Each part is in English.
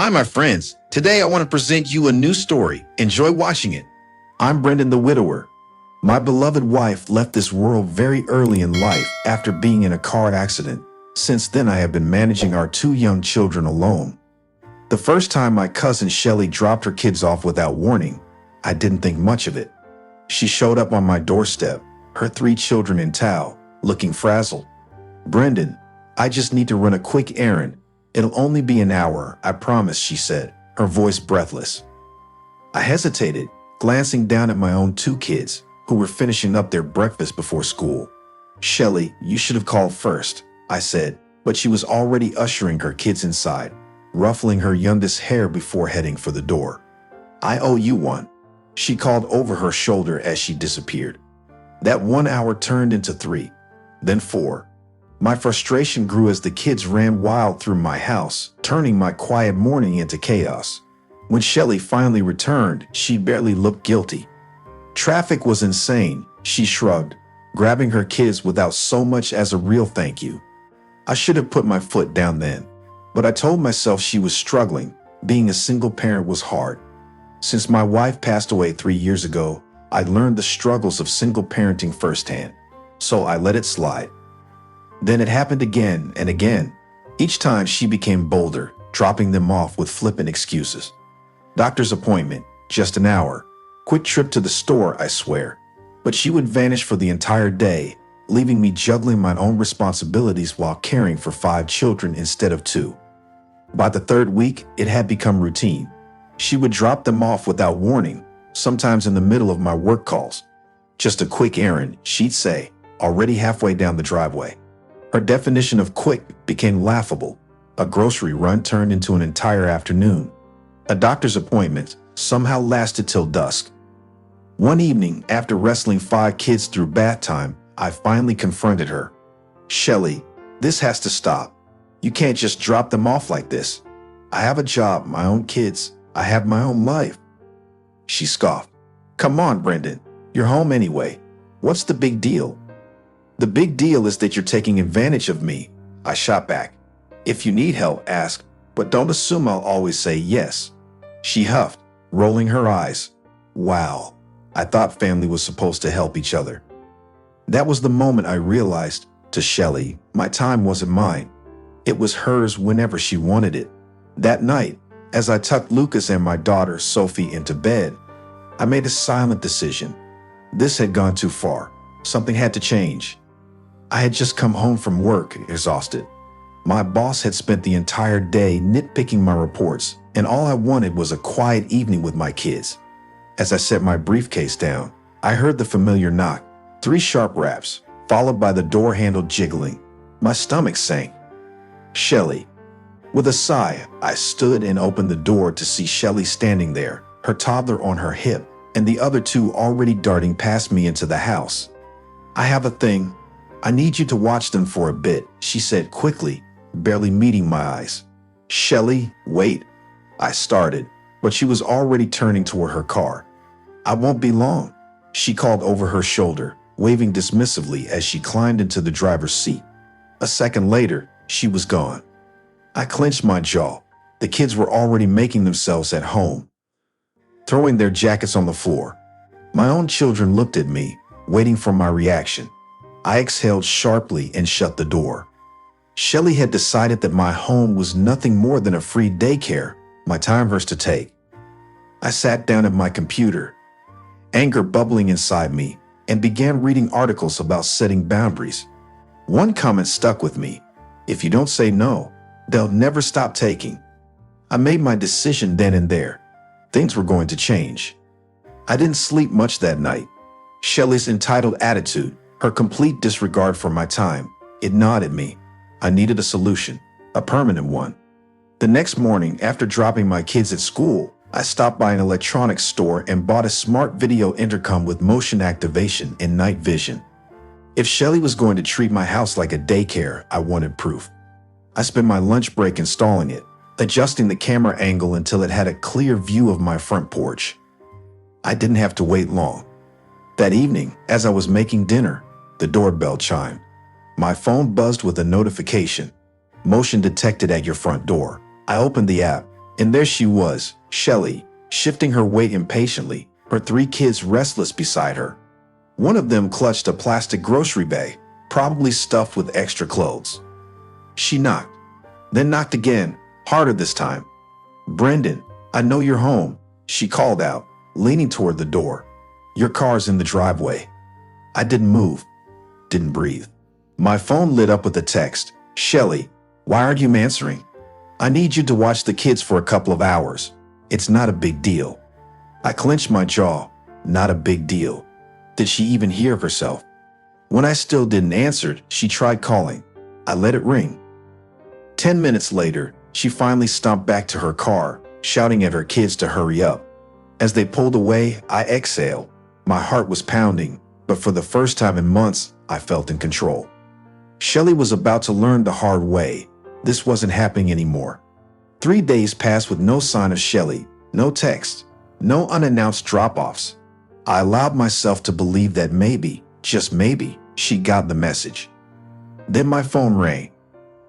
Hi, my friends. Today I want to present you a new story. Enjoy watching it. I'm Brendan the widower. My beloved wife left this world very early in life after being in a car accident. Since then, I have been managing our 2 young children alone. The first time my cousin Shelly dropped her kids off without warning, I didn't think much of it. She showed up on my doorstep, her 3 children in tow, looking frazzled. "Brendan, I just need to run a quick errand. It'll only be an hour, I promise," she said, her voice breathless. I hesitated, glancing down at my own 2 kids, who were finishing up their breakfast before school. "Shelly, you should have called first," I said, but she was already ushering her kids inside, ruffling her youngest hair before heading for the door. "I owe you one," she called over her shoulder as she disappeared. That 1 hour turned into 3, then 4. My frustration grew as the kids ran wild through my house, turning my quiet morning into chaos. When Shelly finally returned, she barely looked guilty. "Traffic was insane," she shrugged, grabbing her kids without so much as a real thank you. I should have put my foot down then, but I told myself she was struggling. Being a single parent was hard. Since my wife passed away 3 years ago, I learned the struggles of single parenting firsthand, so I let it slide. Then it happened again and again. Each time she became bolder, dropping them off with flippant excuses. Doctor's appointment, just an hour. Quick trip to the store, I swear. But she would vanish for the entire day, leaving me juggling my own responsibilities while caring for 5 children instead of 2. By the 3rd week, it had become routine. She would drop them off without warning, sometimes in the middle of my work calls. "Just a quick errand," she'd say, already halfway down the driveway. Her definition of quick became laughable. A grocery run turned into an entire afternoon. A doctor's appointment somehow lasted till dusk. One evening, after wrestling 5 kids through bath time, I finally confronted her. "Shelly, this has to stop. You can't just drop them off like this. I have a job, my own kids. I have my own life." She scoffed. "Come on, Brendan. You're home anyway. What's the big deal?" "The big deal is that you're taking advantage of me," I shot back. "If you need help, ask, but don't assume I'll always say yes." She huffed, rolling her eyes. Wow, I thought family was supposed to help each other. That was the moment I realized, to Shelly, my time wasn't mine. It was hers whenever she wanted it. That night, as I tucked Lucas and my daughter, Sophie, into bed, I made a silent decision. This had gone too far. Something had to change. I had just come home from work, exhausted. My boss had spent the entire day nitpicking my reports, and all I wanted was a quiet evening with my kids. As I set my briefcase down, I heard the familiar knock, 3 sharp raps, followed by the door handle jiggling. My stomach sank. "Shelly." With a sigh, I stood and opened the door to see Shelly standing there, her toddler on her hip, and the other 2 already darting past me into the house. "I have a thing. I need you to watch them for a bit," she said quickly, barely meeting my eyes. "Shelly, wait." I started, but she was already turning toward her car. "I won't be long," she called over her shoulder, waving dismissively as she climbed into the driver's seat. A second later, she was gone. I clenched my jaw. The kids were already making themselves at home, throwing their jackets on the floor. My own children looked at me, waiting for my reaction. I exhaled sharply and shut the door. Shelly had decided that my home was nothing more than a free daycare, my time hers to take. I sat down at my computer, anger bubbling inside me, and began reading articles about setting boundaries. One comment stuck with me. "If you don't say no, they'll never stop taking." I made my decision then and there. Things were going to change. I didn't sleep much that night. Shelly's entitled attitude, her complete disregard for my time, it gnawed at me. I needed a solution, a permanent one. The next morning, after dropping my kids at school, I stopped by an electronics store and bought a Smart Video Intercom with motion activation and night vision. If Shelly was going to treat my house like a daycare, I wanted proof. I spent my lunch break installing it, adjusting the camera angle until it had a clear view of my front porch. I didn't have to wait long. That evening, as I was making dinner, the doorbell chimed. My phone buzzed with a notification. "Motion detected at your front door." I opened the app, And there she was, Shelly, shifting her weight impatiently, her 3 kids restless beside her. One of them clutched a plastic grocery bag, probably stuffed with extra clothes. She knocked, then knocked again, harder this time. "Brendan, I know you're home," she called out, leaning toward the door. "Your car's in the driveway." I didn't move, didn't breathe. My phone lit up with a text. "Shelly, why aren't you answering? I need you to watch the kids for a couple of hours. It's not a big deal." I clenched my jaw. Not a big deal. Did she even hear herself? When I still didn't answer, she tried calling. I let it ring. 10 minutes later, she finally stomped back to her car, shouting at her kids to hurry up. As they pulled away, I exhaled. My heart was pounding, but for the first time in months, I felt in control. Shelly was about to learn the hard way. This wasn't happening anymore. 3 days passed with no sign of Shelly, no text, no unannounced drop-offs. I allowed myself to believe that maybe, just maybe, she got the message. Then my phone rang.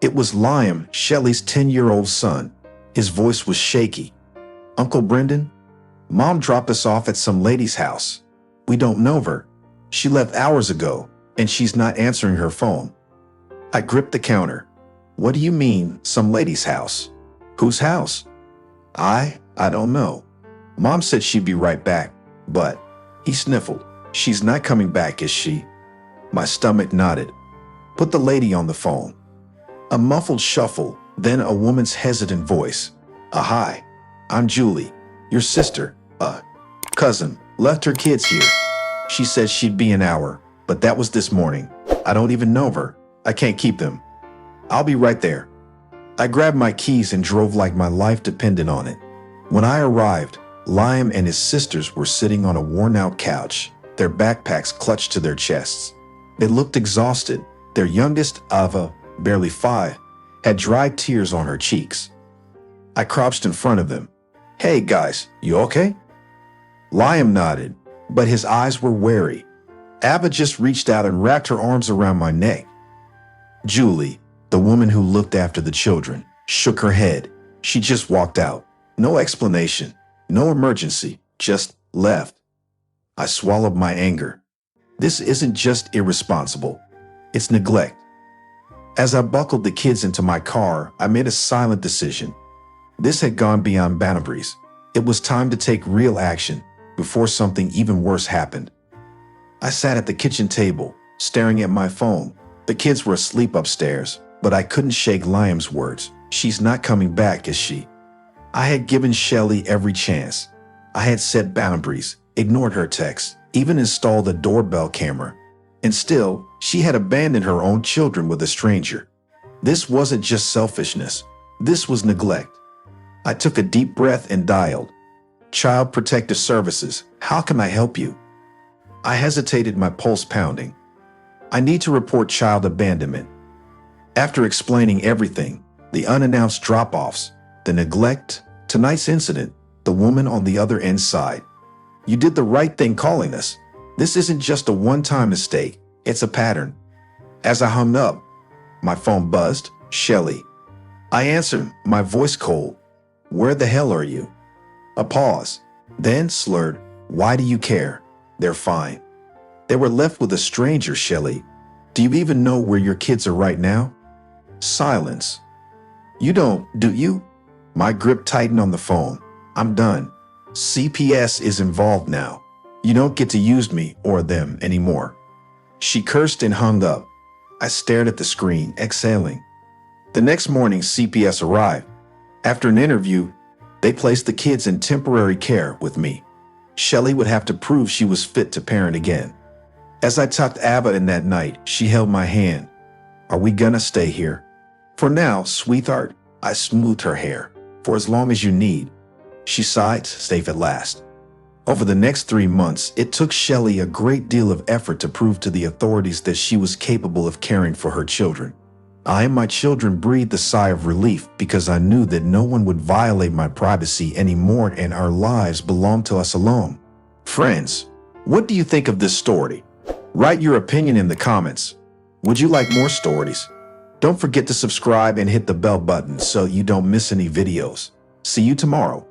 It was Liam, Shelly's 10-year-old son. His voice was shaky. "Uncle Brendan, Mom dropped us off at some lady's house. We don't know her. She left hours ago, and she's not answering her phone." I gripped the counter. "What do you mean, some lady's house? Whose house?" I don't know. Mom said she'd be right back, but..." He sniffled. "She's not coming back, is she?" My stomach nodded. "Put the lady on the phone." A muffled shuffle, then a woman's hesitant voice. "Hi, I'm Julie, your sister, cousin, left her kids here. She said she'd be an hour, but that was this morning. I don't even know her. I can't keep them. I'll be right there." I grabbed my keys and drove like my life depended on it. When I arrived, Liam and his sisters were sitting on a worn-out couch, their backpacks clutched to their chests. They looked exhausted. Their youngest, Ava, barely 5, had dried tears on her cheeks. I crouched in front of them. "Hey guys, you okay?" Liam nodded, but his eyes were wary. Ava just reached out and wrapped her arms around my neck. Julie, the woman who looked after the children, shook her head. She just walked out. No explanation, no emergency, just left. I swallowed my anger. This isn't just irresponsible. It's neglect. As I buckled the kids into my car, I made a silent decision. This had gone beyond boundaries. It was time to take real action before something even worse happened. I sat at the kitchen table, staring at my phone. The kids were asleep upstairs, but I couldn't shake Liam's words. "She's not coming back, is she?" I had given Shelly every chance. I had set boundaries, ignored her texts, even installed a doorbell camera. And still, she had abandoned her own children with a stranger. This wasn't just selfishness. This was neglect. I took a deep breath and dialed. "Child Protective Services, how can I help you?" I hesitated, my pulse pounding. "I need to report child abandonment." After explaining everything, the unannounced drop-offs, the neglect, tonight's incident, the woman on the other end sighed. "You did the right thing calling us. This isn't just a one-time mistake, it's a pattern." As I hung up, my phone buzzed. "Shelly." I answered, my voice cold. "Where the hell are you?" A pause, then slurred, "Why do you care? They're fine." They were left with a stranger. "Shelly, do you even know where your kids are right now?" Silence. "You don't, do you?" My grip tightened on the phone. "I'm done. CPS is involved now. You don't get to use me or them anymore." She cursed and hung up. I stared at the screen, exhaling. The next morning, CPS arrived. After an interview, they placed the kids in temporary care with me. Shelly would have to prove she was fit to parent again. As I tucked Ava in that night, she held my hand. "Are we gonna stay here?" "For now, sweetheart." I smoothed her hair. "For as long as you need." She sighed, safe at last. Over the next 3 months, it took Shelly a great deal of effort to prove to the authorities that she was capable of caring for her children. I and my children breathed a sigh of relief because I knew that no one would violate my privacy anymore and our lives belonged to us alone. Friends, what do you think of this story? Write your opinion in the comments. Would you like more stories? Don't forget to subscribe and hit the bell button so you don't miss any videos. See you tomorrow.